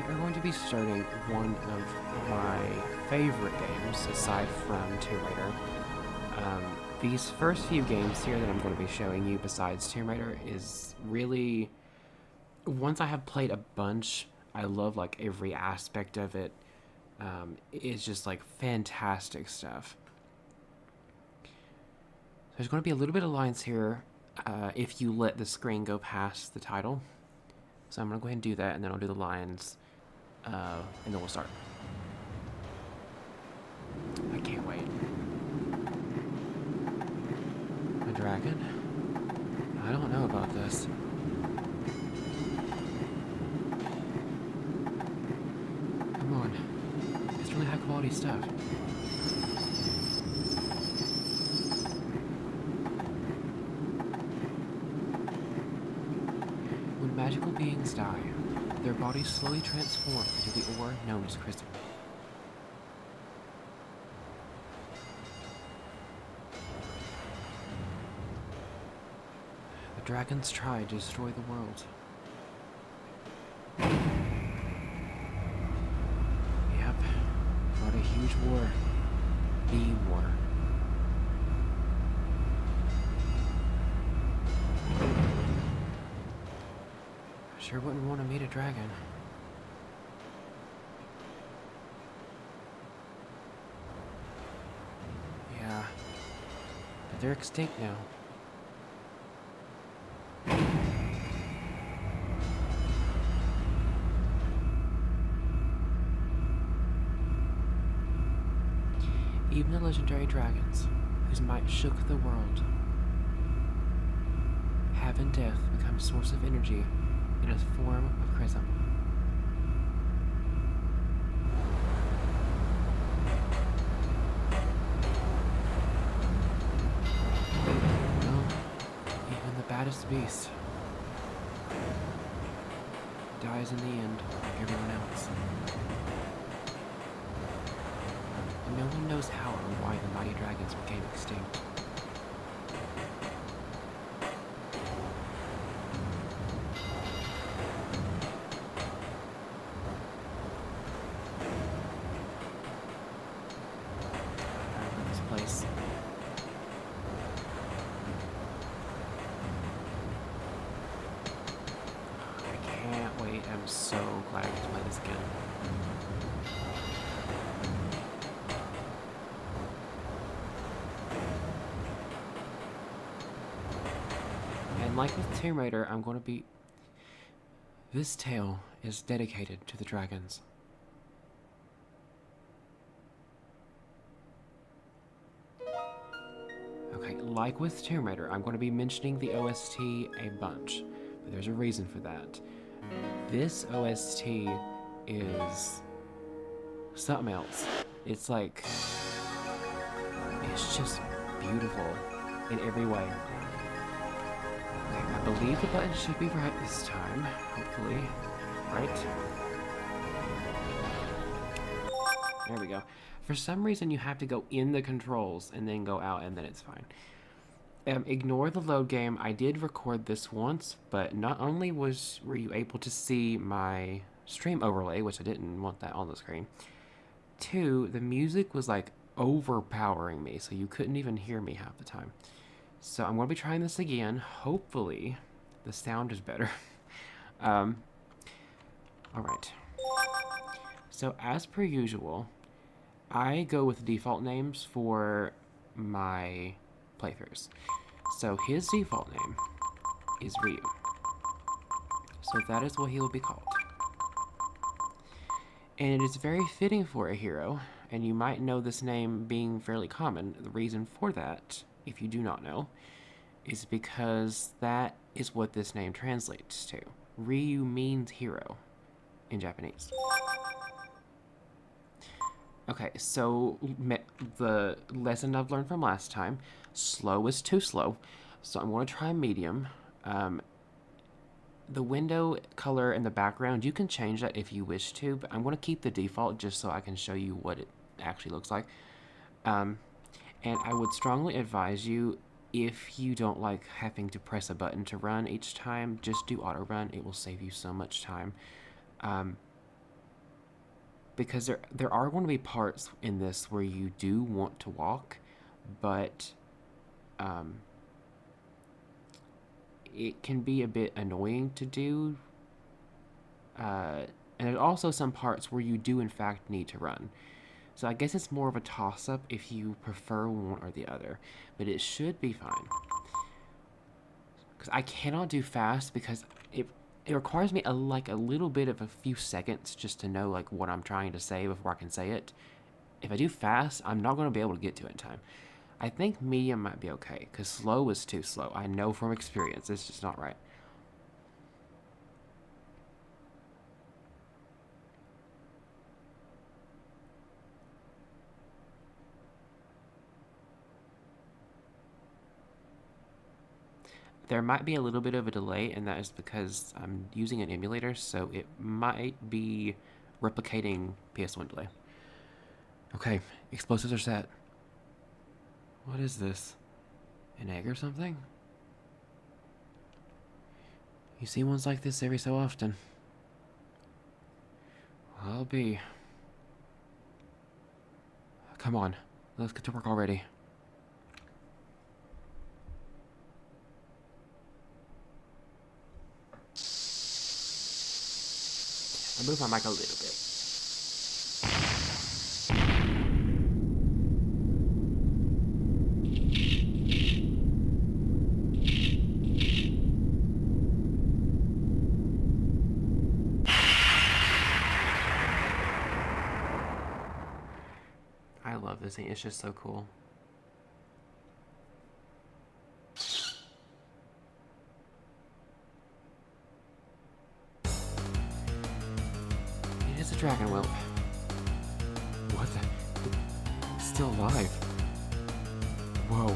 are going to be starting one of my favorite games, aside from Tomb Raider. These first few games here that I'm going to be showing you, besides Tomb Raider, is really... Once I have played a bunch, I love, like, every aspect of it. It's just, like, fantastic stuff. There's going to be a little bit of lines here if you let the screen go past the title. So I'm going to go ahead and do that, and then I'll do the lines, and then we'll start. I can't wait. A dragon? I don't know about this. Come on. It's really high quality stuff. When magical beings die, their bodies slowly transform into the ore known as crystal. The dragons tried to destroy the world. Yep, fought a huge war. The war. Sure wouldn't want to meet a dragon. Yeah, but they're extinct now. Even the legendary dragons, whose might shook the world, have in death become a source of energy in a form of chrism. Well, even the baddest beast dies in the end, like everyone else. And no one knows how or why the mighty dragons became extinct. Place. I can't wait. I'm so glad to play this again. And like with Tomb Raider, I'm going to be... This tale is dedicated to the dragons. Okay, like with Tomb Raider, I'm going to be mentioning the OST a bunch, but there's a reason for that. This OST is something else. It's like, it's just beautiful in every way. Okay, I believe the button should be right this time, hopefully. Right? There we go. For some reason, you have to go in the controls and then go out, and then it's fine. Ignore the load game. I did record this once, but not only were you able to see my stream overlay, which I didn't want that on the screen, 2, the music was like overpowering me, so you couldn't even hear me half the time. So I'm going to be trying this again. Hopefully, the sound is better. Alright. So, as per usual, I go with default names for my playthroughs. So his default name is Ryu. So that is what he will be called. And it is very fitting for a hero, and you might know this name being fairly common. The reason for that, if you do not know, is because that is what this name translates to. Ryu means hero in Japanese. Okay, so the lesson I've learned from last time, slow is too slow, so I'm going to try medium. The window color in the background, you can change that if you wish to, but I'm going to keep the default just so I can show you what it actually looks like. And I would strongly advise you, if you don't like having to press a button to run each time, just do auto run. It will save you so much time. because there are going to be parts in this where you do want to walk, but it can be a bit annoying to do. And there's also some parts where you do in fact need to run. So I guess it's more of a toss-up if you prefer one or the other, but it should be fine. Because I cannot do fast because it requires me like a little bit of a few seconds just to know like what I'm trying to say before I can say it. If I do fast, I'm not going to be able to get to it in time. I think medium might be okay, because slow is too slow. I know from experience, it's just not right. There might be a little bit of a delay, and that is because I'm using an emulator, so it might be replicating PS1 delay. Okay, explosives are set. What is this? An egg or something? You see ones like this every so often. Well, I'll be. Come on, let's get to work already. I move my mic a little bit. I love this thing. It's just so cool. It is a dragon whelp. What the? It's still alive. Whoa.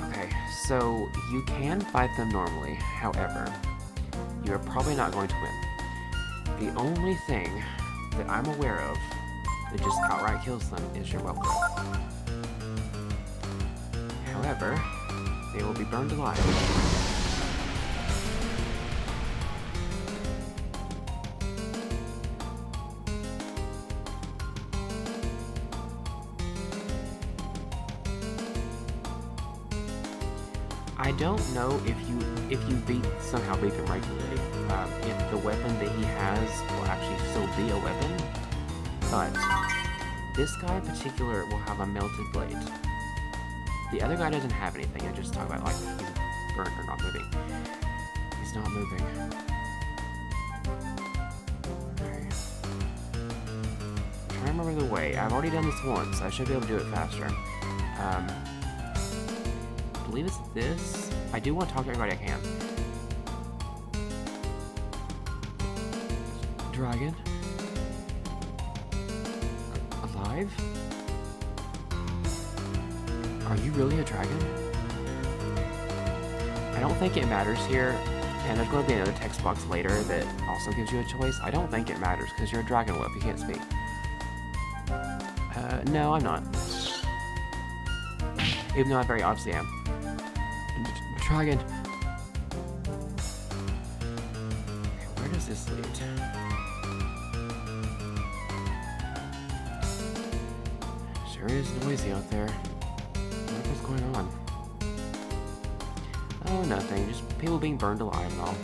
Okay, so you can fight them normally. However, you're probably not going to win. The only thing that I'm aware of that just outright kills them is your whelp breath. However, they will be burned alive. I don't know if you somehow beat him regularly, if the weapon that he has will actually still be a weapon, but this guy in particular will have a melted blade. The other guy doesn't have anything. I just talk about like he's burnt or not moving. He's not moving. Okay. I'm trying to remember the way. I've already done this once. I should be able to do it faster. I believe it's this. I do want to talk to everybody I can. Dragon? Alive? Are you really a dragon? I don't think it matters here, and there's going to be another text box later that also gives you a choice. I don't think it matters, because you're a dragon whelp, you can't speak. No, I'm not. Even though I very obviously am. Dragon. Okay, where does this lead? Sure is noisy out there. What's going on? Oh, nothing. Just people being burned alive and all.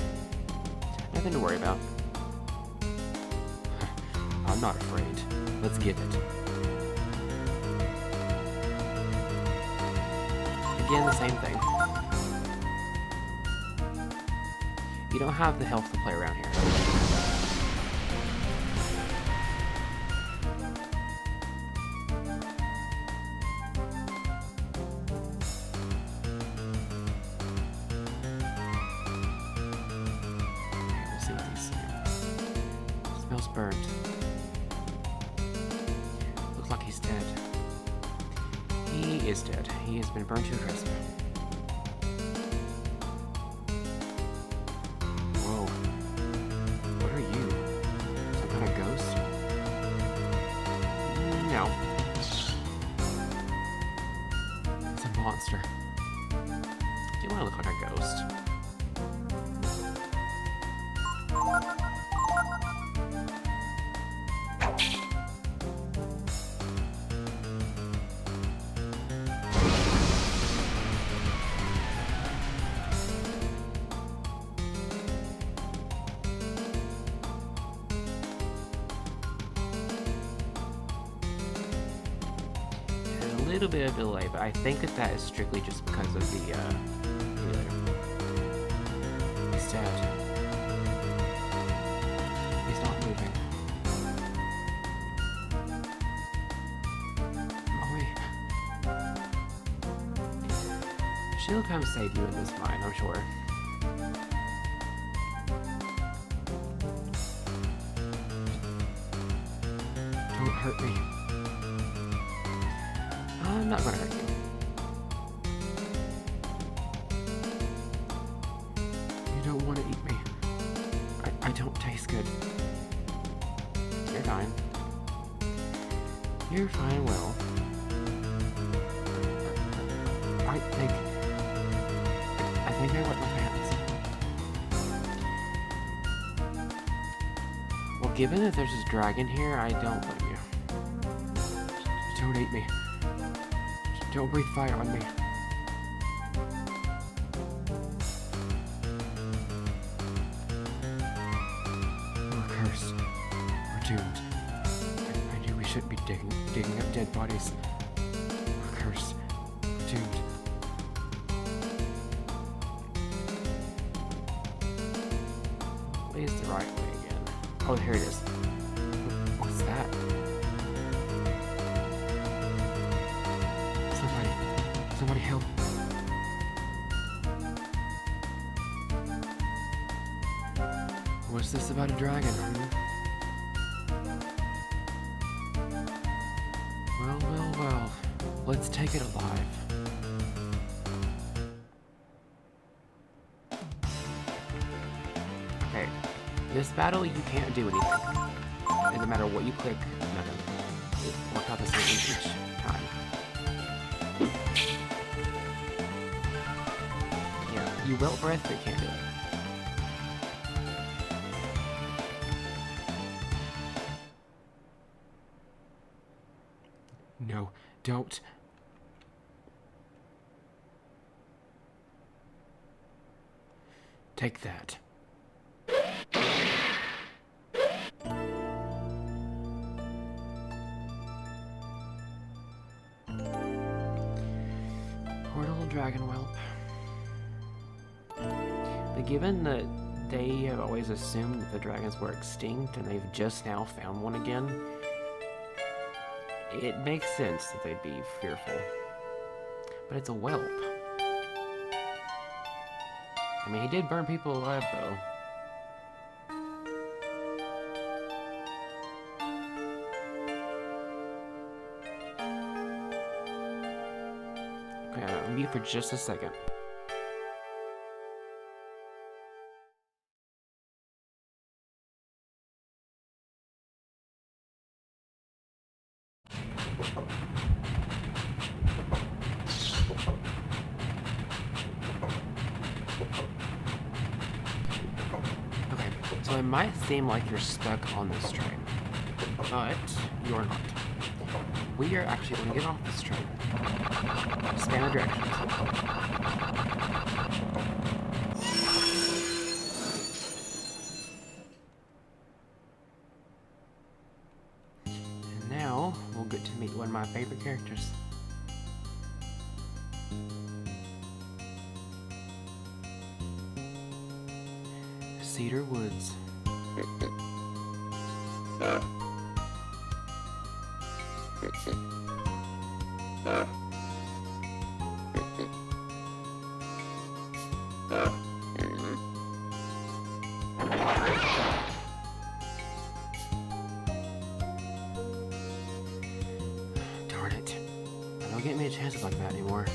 Nothing to worry about. I'm not afraid. Let's get it. Again, the same thing. You don't have the health to play around here. Okay, we'll see what these say. Smells burnt. Looks like he's dead. He is dead. He has been burned to a crisp. Monster. Do you want to look like a ghost? little bit of delay, but I think that is strictly just because of the, he's dead. He's not moving. She'll come save you in this mine, I'm sure. Don't hurt me. I'm not gonna hurt you. You don't want to eat me. I don't taste good. You're fine. You're fine, Will. I think I wet my pants. Well, given that there's this dragon here, I don't blame you. Don't eat me. Don't breathe fire on me. We're cursed. We're doomed. I knew we shouldn't be digging up dead bodies. We're cursed. We're doomed. Is the right way again. Oh, here it is. What's that? Somebody help. What's this about a dragon? Well. Let's take it alive. Okay. This battle, you can't do anything. Doesn't matter what you click, nothing. It worked out the same each time. Yeah, you will breath, but you can't do it. No, don't. Take that. Poor little dragon whelp. But given that they have always assumed that the dragons were extinct and they've just now found one again, it makes sense that they'd be fearful. But it's a whelp. I mean, he did burn people alive, though. Okay, I'm mute for just a second. So it might seem like you're stuck on this train, but you're not. We are actually going to get off this train. Span the directions. And now, we'll get to meet one of my favorite characters. Cedar Woods. Darn it. Don't get me a chance like that anymore.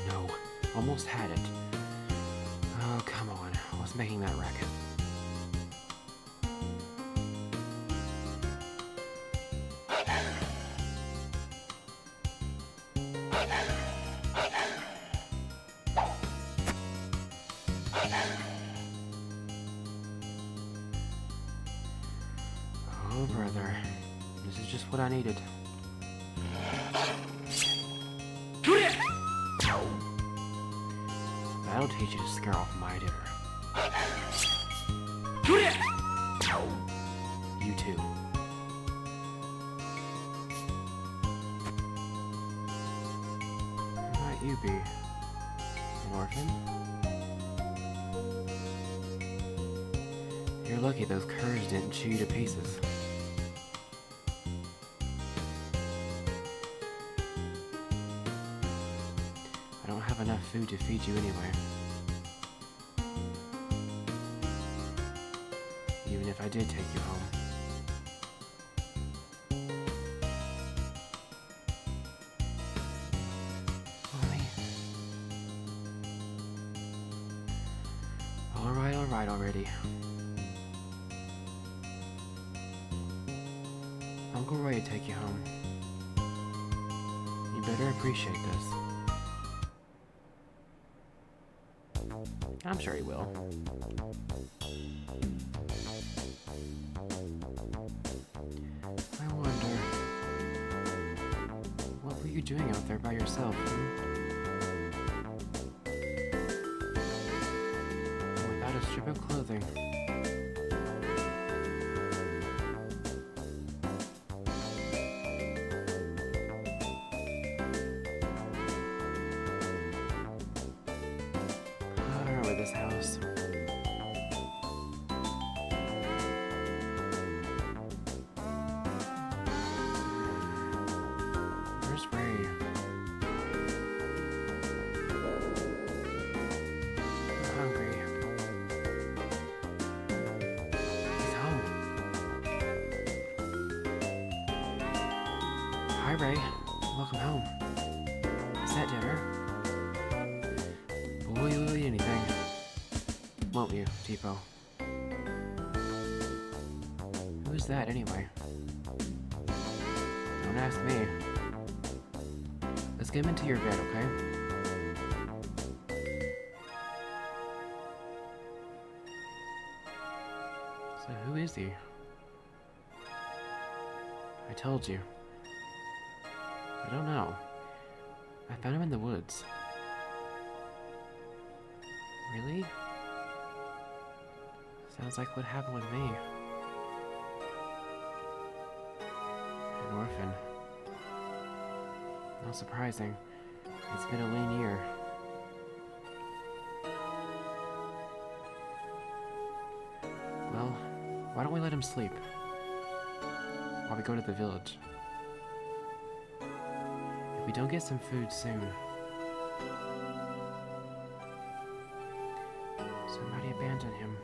No, almost had it. Oh, come on. What's making that racket? Oh, brother. This is just what I needed. That'll teach you to scare off my dinner. You too. you be? An orphan? You're lucky those curs didn't chew you to pieces. I don't have enough food to feed you anyway. Even if I did take you home. Alright already. Uncle Ray will take you home. You better appreciate this. I'm sure he will. I wonder... what were you doing out there by yourself, Without a strip of clothing. I remember this house. Where's Ray? I'm hungry. He's home. Hi, Ray. Welcome home. Is that dinner? Boy, you'll eat anything. Won't you, Tipo? Who is that, anyway? Don't ask me. Let's get him into your bed, okay? So who is he? I told you. I don't know. I found him in the woods. Really? Sounds like what happened with me. An orphan. Not surprising. It's been a lean year. Well, why don't we let him sleep? While we go to the village. If we don't get some food soon, somebody abandoned him.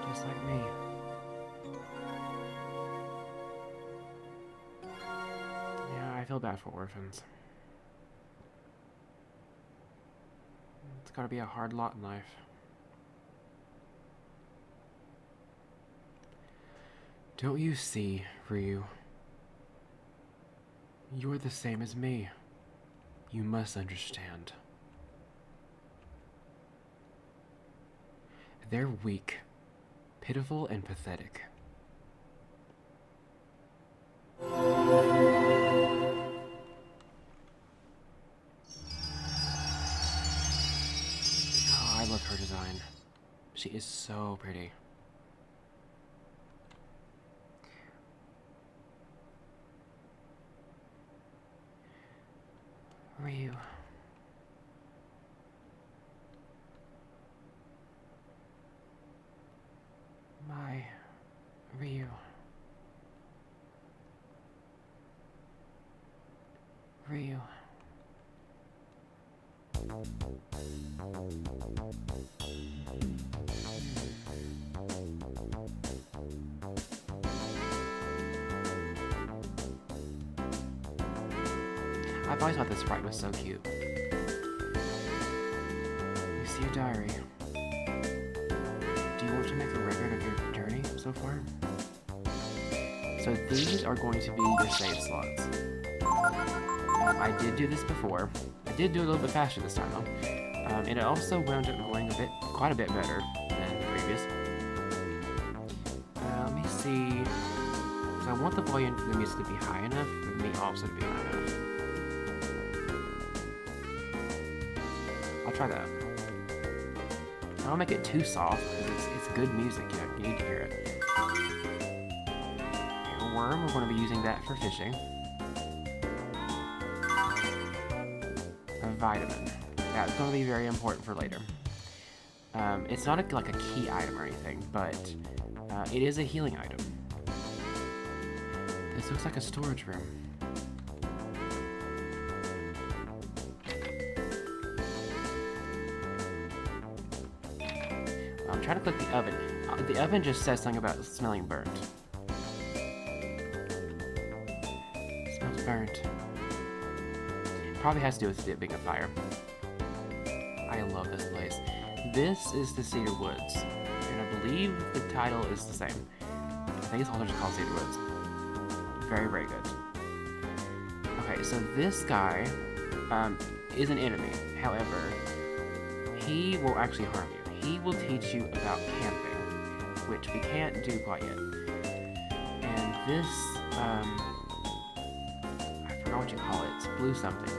Just like me. Yeah, I feel bad for orphans. It's gotta be a hard lot in life. Don't you see, Ryu? You're the same as me. You must understand. They're weak, pitiful, and pathetic. Oh, I love her design. She is so pretty. Ryu. My Ryu. Ryu. I've always thought this sprite was so cute. You see a diary. Do you want to make a record of your journey so far? So these are going to be your save slots. I did do this before. I did do it a little bit faster this time though. And it also wound up going quite a bit better than the previous. Let me see. So I want the volume of the music to be high enough, but me also to be high enough. I'll try that. I don't make it too soft because it's good music. You need to hear it. Okay, a worm. We're going to be using that for fishing. vitamin. That's going to be very important for later. It's not like a key item or anything, but it is a healing item. This looks like a storage room. I'm trying to click the oven. The oven just says something about smelling burnt. It smells burnt. Probably has to do with it being a fire. I love this place. This is the Cedar Woods, and I believe the title is the same. I think it's also just called Cedar Woods. Very, very good. Okay, so this guy is an enemy. However, he will actually harm you. He will teach you about camping, which we can't do quite yet. And this, I forgot what you call it. It's blue something.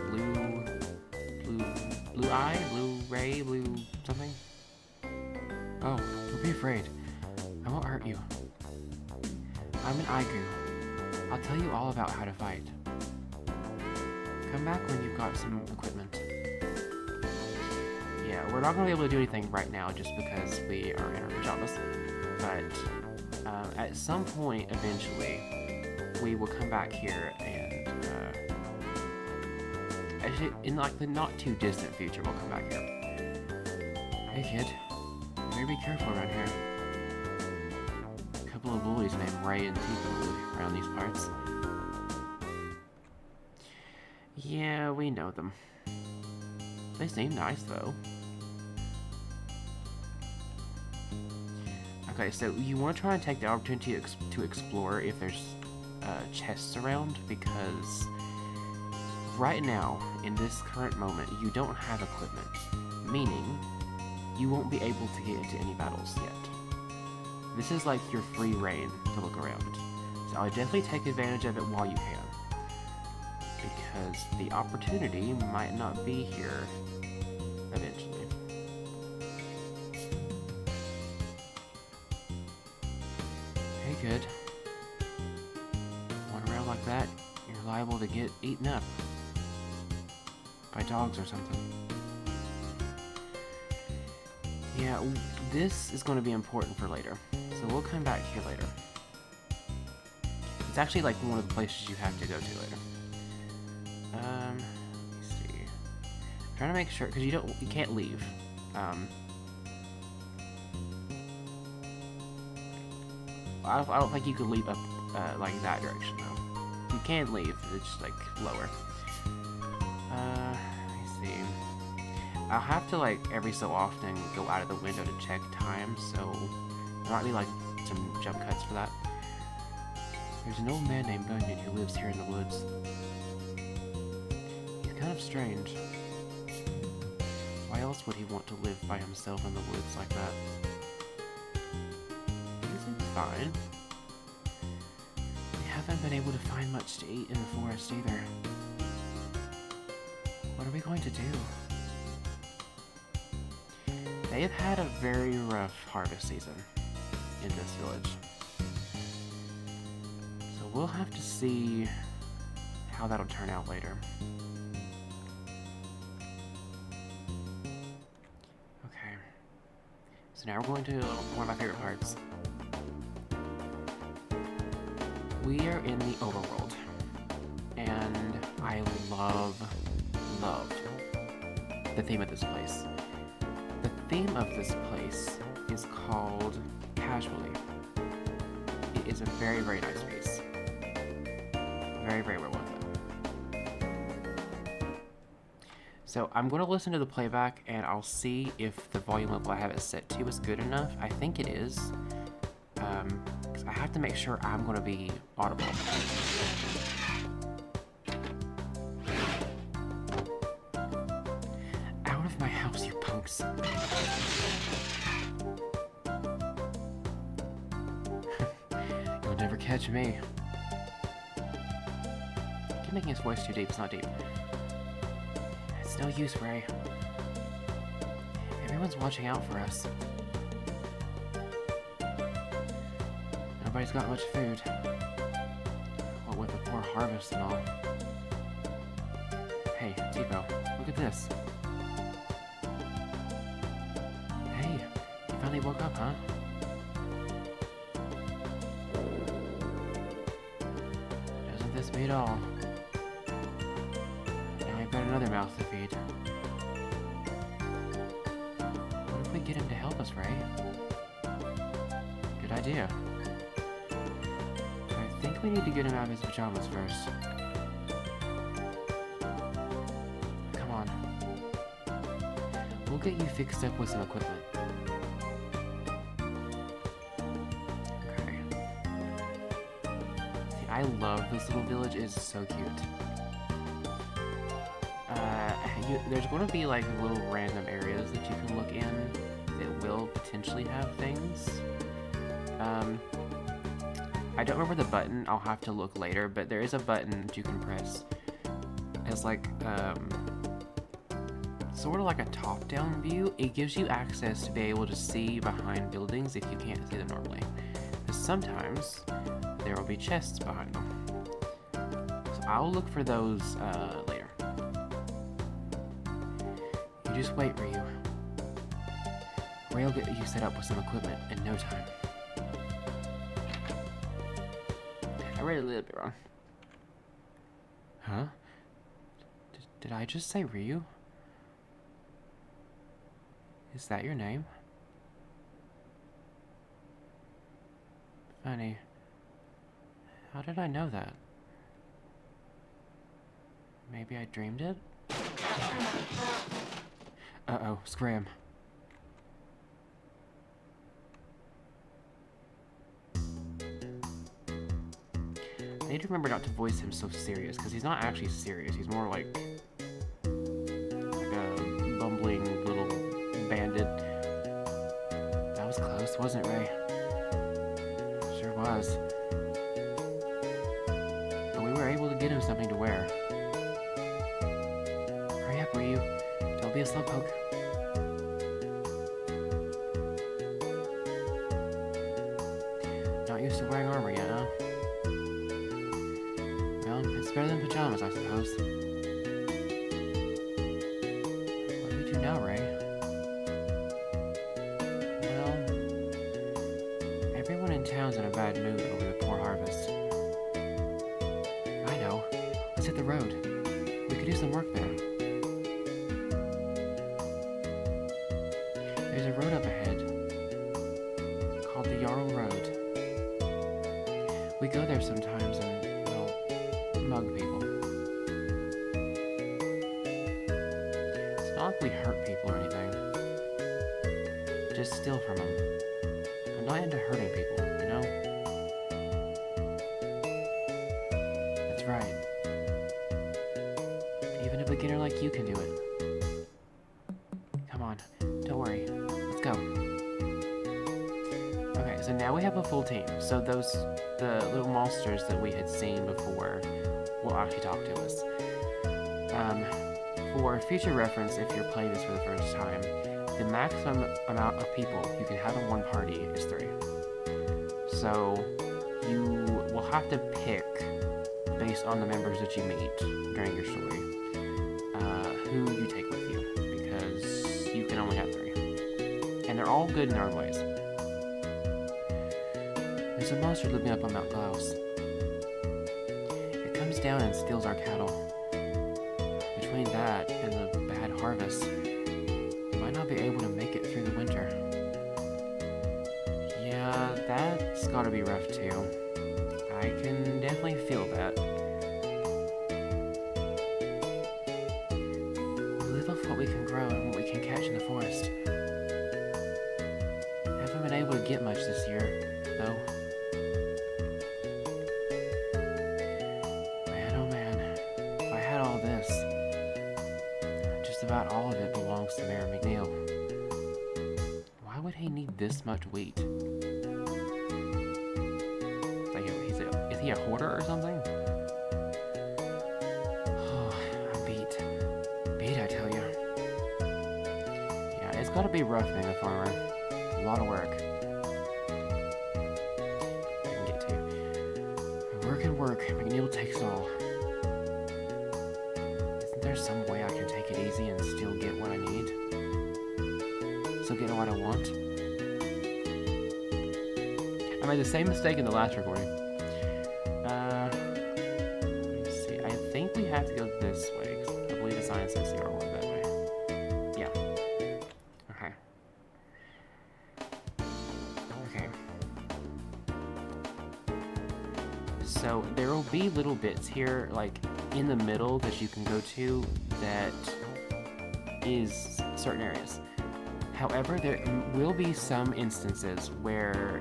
Blue eye? Blue ray? Blue something? Oh, don't be afraid. I won't hurt you. I'm an Aigu. I'll tell you all about how to fight. Come back when you've got some equipment. Yeah, we're not going to be able to do anything right now just because we are in our pajamas. But at some point, eventually, we will come back here and actually, in like the not too distant future, we'll come back here. Hey kid, you better be careful around here. A couple of bullies named Ray and Tico around these parts. Yeah, we know them. They seem nice though. Okay, so you want to try and take the opportunity to explore if there's chests around, because right now, in this current moment, you don't have equipment, meaning you won't be able to get into any battles yet. This is like your free reign to look around, so I would definitely take advantage of it while you can, because the opportunity might not be here eventually. Hey kid, run around like that, you're liable to get eaten up by dogs or something. Yeah, this is going to be important for later, so we'll come back here later. It's actually like one of the places you have to go to later. Let me see. I'm trying to make sure, because you can't leave. I don't think you could leave up like that direction though. You can leave, it's just like lower. Let me see. I'll have to like every so often go out of the window to check time, so there might be like some jump cuts for that. There's an old man named Bunyan who lives here in the woods. He's kind of strange. Why else would he want to live by himself in the woods like that? He seems fine. We haven't been able to find much to eat in the forest either. What are we going to do? They have had a very rough harvest season in this village. So we'll have to see how that'll turn out later. Okay. So now we're going to one of my favorite parts. We are in the overworld. And I loved the theme of this place. The theme of this place is called Casually. It is a very, very nice piece. Very, very well worth it. So I'm going to listen to the playback and I'll see if the volume level I have it set to is good enough. I think it is. Because I have to make sure I'm going to be audible. Out of my house, you punks. You'll never catch me. Keep making his voice too deep. It's not deep. It's no use, Ray. Everyone's watching out for us. Nobody's got much food. What with the poor harvest and all. Hey, Hey, Tipo, look at this. Hey, you finally woke up, huh? Doesn't this beat all? Now we've got another mouth to feed. What if we get him to help us, Ray? Good idea. I think we need to get him out of his pajamas first. Come on. We'll get you fixed up with some equipment. Okay. See, I love this little village. It's so cute. There's going to be like little random areas that you can look in that will potentially have things. I don't remember the button. I'll have to look later, but there is a button that you can press. It's like sort of like a top-down view. It gives you access to be able to see behind buildings if you can't see them normally. Because sometimes there will be chests behind them. So I'll look for those later. You just wait, Ryu. Ray'll get you set up with some equipment in no time. I read it a little bit wrong. Huh? Did I just say Ryu? Is that your name? Funny. How did I know that? Maybe I dreamed it? Uh-oh, scram. I need to remember not to voice him so serious, because he's not actually serious. He's more like a bumbling little bandit. That was close, wasn't it, Ray? Sure was. But we were able to get him something to wear. Hurry up, Ryu. Don't be a slowpoke. Not used to wearing armor yet, huh? Well, it's better than pajamas, I suppose. What do we do now, Ray? Well, everyone in town's in a bad mood over the poor harvest. I know. Let's hit the road. We could do some work there. There's a road up ahead called the Jarl Road. We go there sometimes and, well, mug people. It's not like we hurt people or anything. Just steal from them. I'm not into hurting people, you know? That's right. Even a beginner like you can do it. Come on, don't worry. Let's go. Okay, so now we have a full team. So the little monsters that we had seen before will actually talk to us. For future reference, if you're playing this for the first time, the maximum amount of people you can have in one party is 3. So you will have to pick, based on the members that you meet during your story, who you take with you, because you can only have 3. And they're all good in their own ways. There's a monster living up on Mount Glaus. It comes down and steals our cattle. Between that and the bad harvest, we might not be able to make it through the winter. Yeah, that's gotta be rough too. I can definitely feel that. We live off what we can grow and what we can catch in the forest. Haven't been able to get much this year, though. Man, oh man, if I had all this, just about all of it belongs to Mayor McNeil. Why would he need this much wheat? Is he a hoarder or something? Oh, I'm beat. Beat, I tell you. Yeah, it's gotta be rough being a farmer. A lot of work. I can get to. Work and work. McNeil takes all. Isn't there there some way I can take it easy and still get what I need? Still get what I want? I made the same mistake in the last recording. Let me see. I think we have to go this way, because I believe the sign says the R word that way. Yeah. Okay. Okay. So there will be little bits here, like in the middle, that you can go to that is certain areas. However, there will be some instances where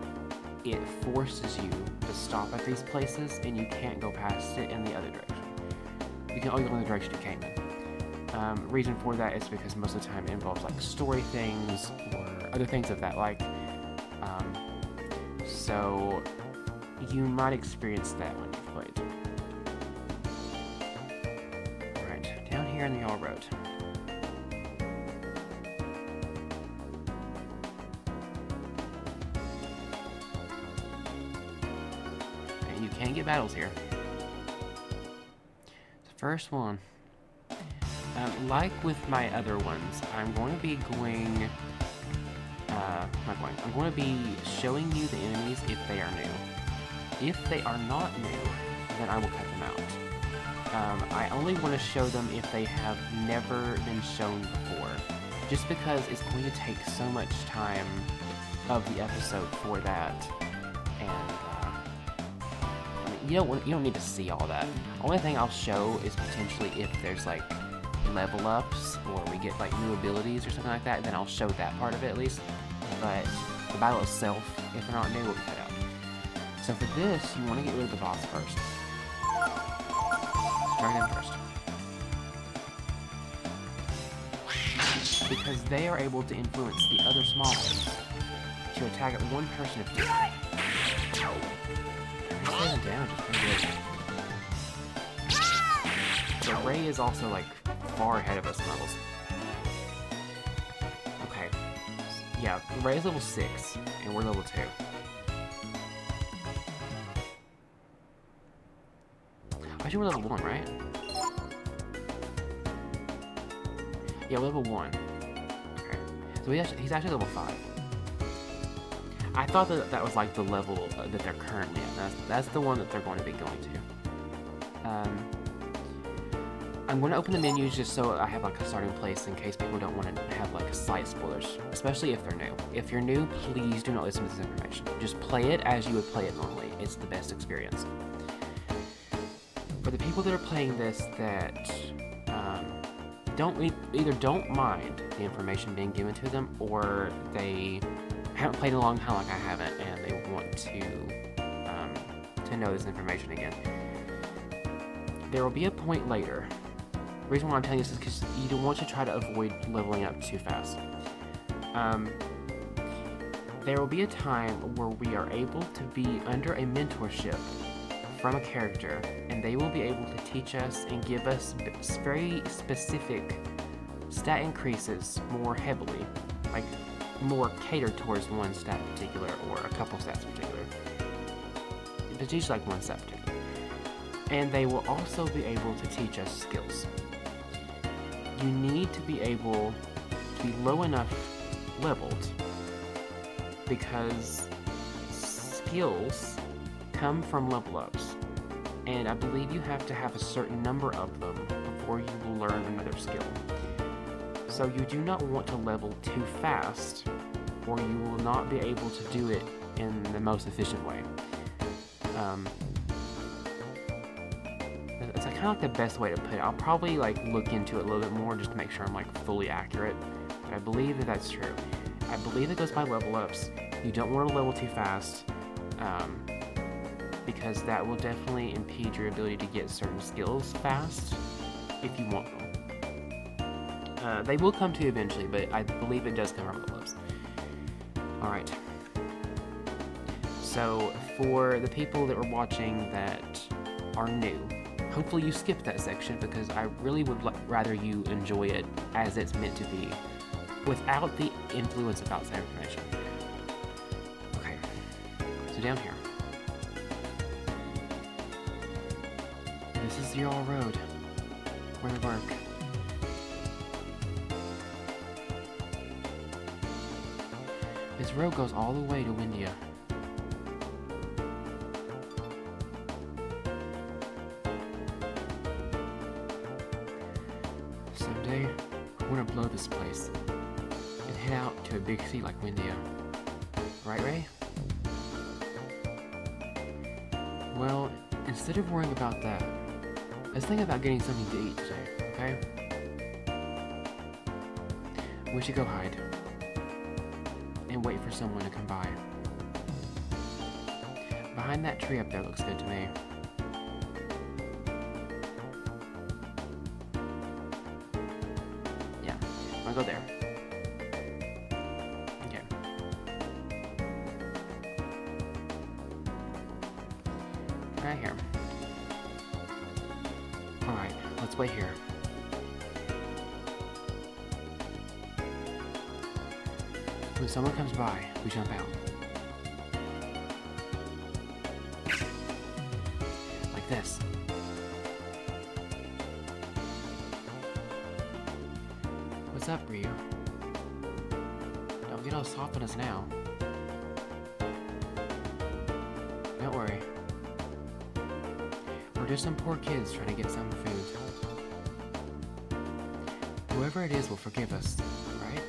it forces you to stop at these places and you can't go past it in the other direction. You can only go in the direction you came in. Reason for that is because most of the time it involves like story things or other things of that like. So you might experience that when you've played. Alright, down here in the All Road. And you can get battles here. The first one. Like with my other ones, I'm going to be going... I'm going to be showing you the enemies if they are new. If they are not new, then I will cut them out. I only want to show them if they have never been shown before, just because it's going to take so much time of the episode for that, and I mean, you don't need to see all that. Only thing I'll show is potentially if there's like level ups or we get like new abilities or something like that, then I'll show that part of it at least. But the battle itself, if they're not new, will be cut out. So for this, you want to get rid of the boss first. Start them first. Because they are able to influence the other small ones to attack at one person if you turn them down, just pretty good. The Ray is also like far ahead of us in levels. Okay. Yeah, Ray is level 6, and we're level 2. Actually, we're level 1, right? Yeah, we're level 1. Okay. So he's actually level 5. I thought that was like the level that they're currently at. That's the one that they're going to be going to. I'm going to open the menus just so I have like a starting place in case people don't want to have like site spoilers, especially if they're new. If you're new, please do not listen to this information. Just play it as you would play it normally. It's the best experience. For the people that are playing this that either don't mind the information being given to them, or they haven't played in a long time like I haven't, and they want to know this information again. There will be a point later. The reason why I'm telling you this is because you don't want to try to avoid leveling up too fast. There will be a time where we are able to be under a mentorship from a character, and they will be able to teach us and give us very specific stat increases more heavily, like more catered towards one stat in particular or a couple stats in particular. It's usually like one stat in particular. And they will also be able to teach us skills. You need to be able to be low enough leveled because skills come from level ups, and I believe you have to have a certain number of them before you will learn another skill. So you do not want to level too fast, or you will not be able to do it in the most efficient way. It's kind of like the best way to put it. I'll probably like look into it a little bit more just to make sure I'm like fully accurate, but I believe that that's true. I believe it goes by level ups. You don't want to level too fast, because that will definitely impede your ability to get certain skills fast if you want them. They will come to you eventually, but I believe it does come from level ups. Alright. So, for the people that are watching that are new, hopefully you skipped that section because I really would rather you enjoy it as it's meant to be, without the influence of outside information. Okay, so down here. This is the All Road, where we work. This road goes all the way to Windia. Someday, I want to blow this place and head out to a big city like Windia. Right, Ray? Well, instead of worrying about that, let's think about getting something to eat today, okay? We should go hide and wait for someone to come by. Behind that tree up there looks good to me. Yeah, I'll go there. Okay. Right here. Alright, let's wait here. When someone comes by, we jump out. Like this. What's up, Ryu? Don't get all soft on us now. Don't worry. We're just some poor kids trying to get some food. Whoever it is will forgive us, right?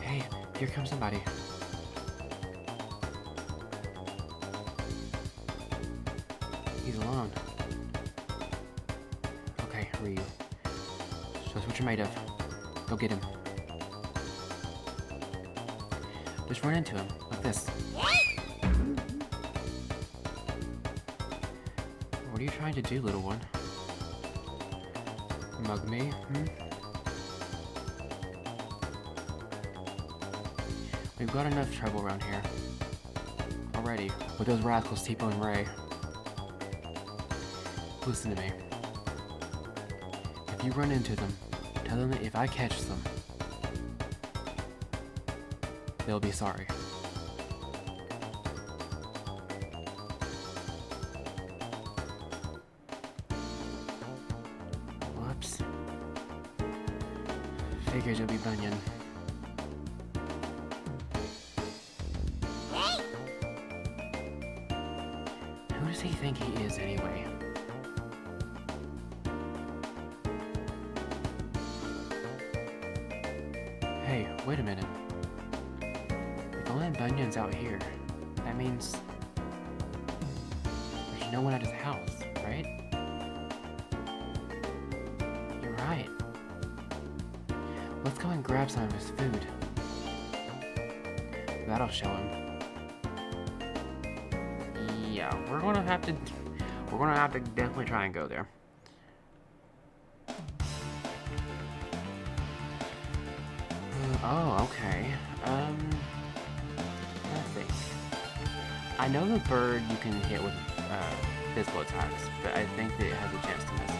Hey, here comes somebody. He's alone. Okay, Ryu. Show us what you're made of. Go get him. Just run into him, like this. What are you trying to do, little one? Mug me, We've got enough trouble around here already with those rascals Tipo and Ray. Listen to me. If you run into them, tell them that if I catch them, they'll be sorry. Whoops. Figures you'll be Bunyan. Who does he think he is anyway? Hey, wait a minute. If only Bunyan's out here, that means there's no one at his house, right? You're right. Let's go and grab some of his food. That'll show him. Yeah, we're gonna have to definitely try and go there. Oh, okay. Let's think. I know the bird you can hit with physical attacks, but I think that it has a chance to miss.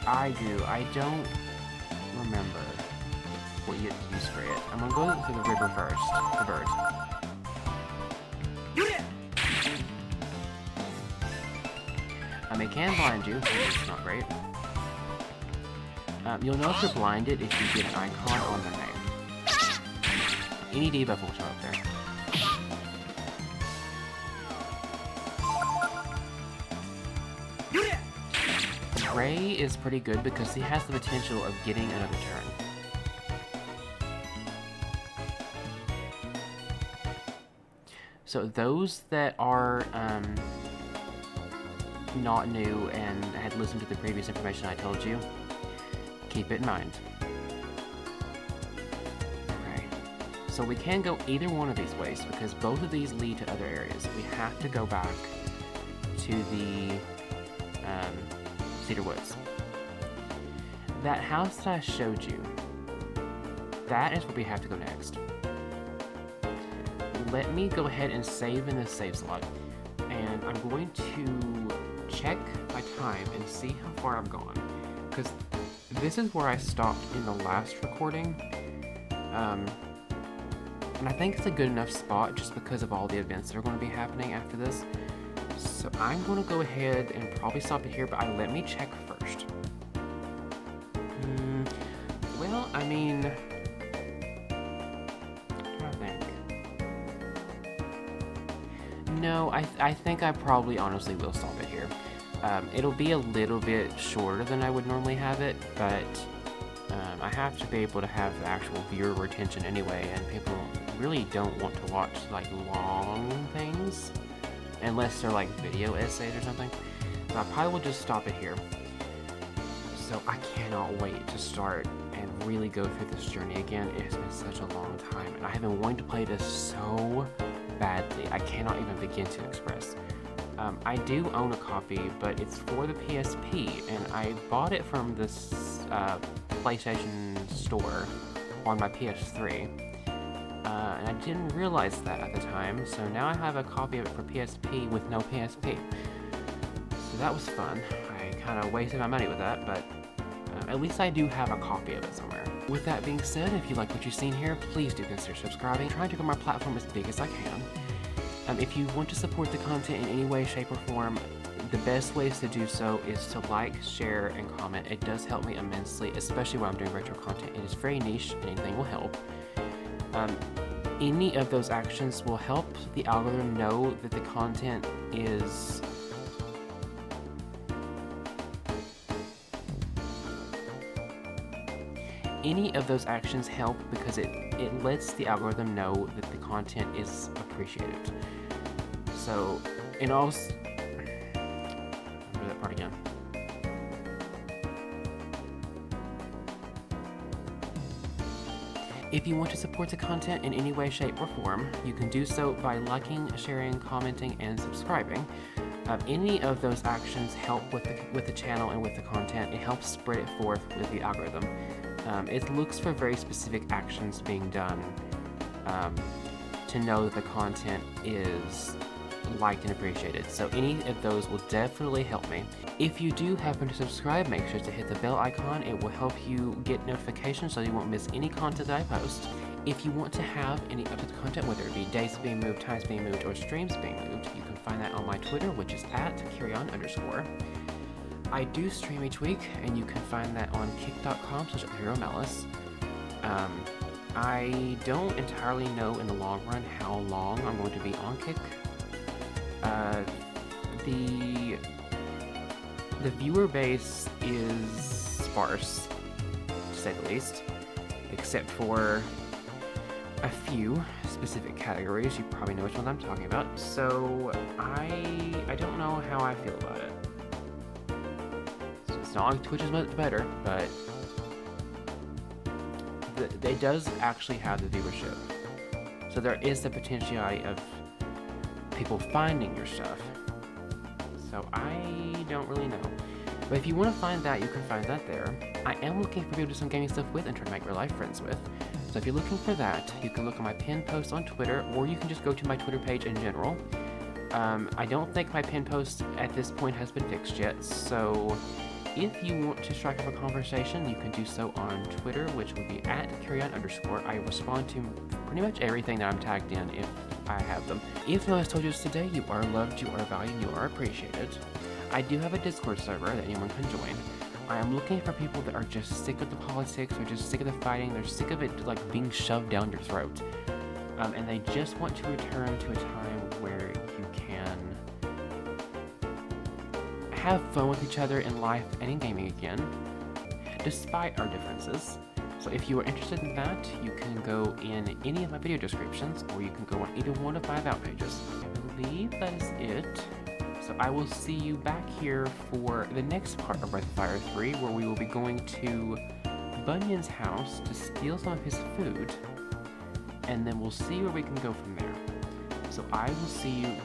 I don't remember what you use for it. I'm gonna go to the river first. The bird. It can blind you, which is not great. You'll know if you're blinded if you get an icon on their name. Any debuff will show up there. Ray is pretty good because he has the potential of getting another turn. So those that are not new and had listened to the previous information I told you, keep it in mind. Okay, so we can go either one of these ways because both of these lead to other areas. We have to go back to the Cedar Woods. That house that I showed you, that is where we have to go next. Let me go ahead and save in this save slot, and I'm going to check my time and see how far I've gone, because this is where I stopped in the last recording, and I think it's a good enough spot just because of all the events that are going to be happening after this. So I'm going to go ahead and probably stop it here, but let me check first. Well, I mean, I think. No, I think I probably honestly will stop it here. It'll be a little bit shorter than I would normally have it, but I have to be able to have the actual viewer retention anyway, and people really don't want to watch like long things unless they're like video essays or something. So I probably will just stop it here. So I cannot wait to start and really go through this journey again. It has been such a long time, and I have been wanting to play this so badly. I cannot even begin to express. I do own a copy, but it's for the PSP, and I bought it from this PlayStation store on my PS3. And I didn't realize that at the time, so now I have a copy of it for PSP with no PSP. So that was fun. I kind of wasted my money with that, but at least I do have a copy of it somewhere. With that being said, if you like what you've seen here, please do consider subscribing. I'm trying to grow my platform as big as I can. If you want to support the content in any way, shape, or form, the best ways to do so is to like, share, and comment. It does help me immensely, especially when I'm doing retro content. It is very niche, and anything will help. Any of those actions will help the algorithm know that the content is Any of those actions help because it lets the algorithm know that the content is appreciated. So, in all... I'll do that part again. If you want to support the content in any way, shape, or form, you can do so by liking, sharing, commenting, and subscribing. Any of those actions help with the channel and with the content. It helps spread it forth with the algorithm. It looks for very specific actions being done to know that the content is liked and appreciated. So any of those will definitely help me. If you do happen to subscribe, make sure to hit the bell icon. It will help you get notifications so you won't miss any content that I post. If you want to have any updated content, whether it be days being moved, times being moved, or streams being moved, you can find that on my Twitter, which is @Kyrion_. I do stream each week, and you can find that on kick.com/HeroMalice. I don't entirely know in the long run how long I'm going to be on Kick. The viewer base is sparse, to say the least, except for a few specific categories. You probably know which ones I'm talking about. So I don't know how I feel about it. So it's not like Twitch is much better, but it does actually have the viewership. So there is the potentiality of people finding your stuff. So I don't really know. But if you want to find that, you can find that there. I am looking for people to do some gaming stuff with and try to make real life friends with. So if you're looking for that, you can look at my pinned post on Twitter, or you can just go to my Twitter page in general. I don't think my pinned post at this point has been fixed yet, so if you want to strike up a conversation, you can do so on Twitter, which would be @Kyrion_. I respond to pretty much everything that I'm tagged in if I have them. If no one has told you this today, you are loved, you are valued, you are appreciated. I do have a Discord server that anyone can join. I am looking for people that are just sick of the politics, or just sick of the fighting, they're sick of it like being shoved down your throat. And they just want to return to a time where you can have fun with each other in life and in gaming again, despite our differences. So if you are interested in that, you can go in any of my video descriptions, or you can go on either one of my About pages. I believe that is it. So I will see you back here for the next part of Breath of Fire 3, where we will be going to Bunyan's house to steal some of his food, and then we'll see where we can go from there. So I will see you